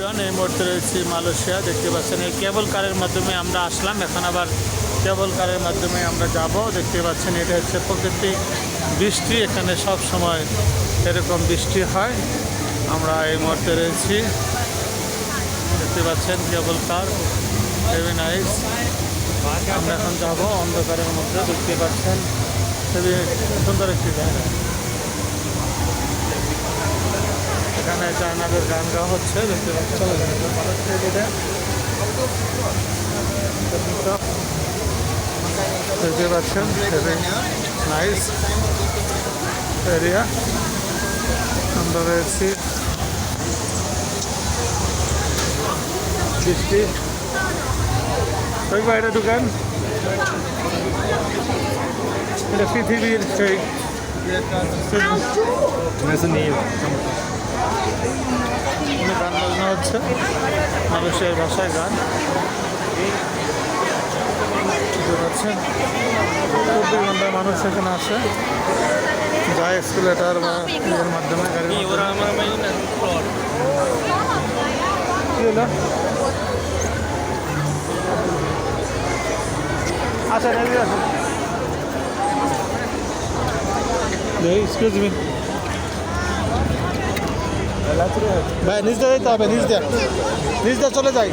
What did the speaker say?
Everyone, এই মুহূর্তে রয়েছি মালয়েশিয়া। দেখতে পাচ্ছেন এই কেবল কারের মাধ্যমে আমরা আসলাম, এখন আবার কেবল কারের মাধ্যমে আমরা যাব। দেখতে পাচ্ছেন এটা হচ্ছে প্রকৃতিক বৃষ্টি, এখানে সব সময় এরকম বৃষ্টি হয়। আমরা এই মুহূর্তে রয়েছি, দেখতে পাচ্ছেন কেবল কার, ভেরি নাইস। আমরা এখন যাব অন্ধকারের মধ্যে। দেখতে পাচ্ছেন খুবই সুন্দর একটি জায়গা। এখানে চায়নাদের গান গাওয়া হচ্ছে, দেখতে পাচ্ছেন। দেখতে পাচ্ছেন ভেরি নাইস এরিয়া। আমরা রয়েছি বৃষ্টি। ওই বাইরে দোকান, এটা পৃথিবীর সেই গান বাজনা হচ্ছে, মানুষের ভাষায় গান। বুঝতে পারছেন 24 ঘন্টা মানুষ এখানে আসে, যায় স্কুলেটার বা ইয়ের মাধ্যমে, গাড়ির মাধ্যমে। কি হলো? আচ্ছা এক্সকিউজ মি ভাই, নিজ দিয়ে যেতে হবে, নিজ দিয়ে চলে যাই।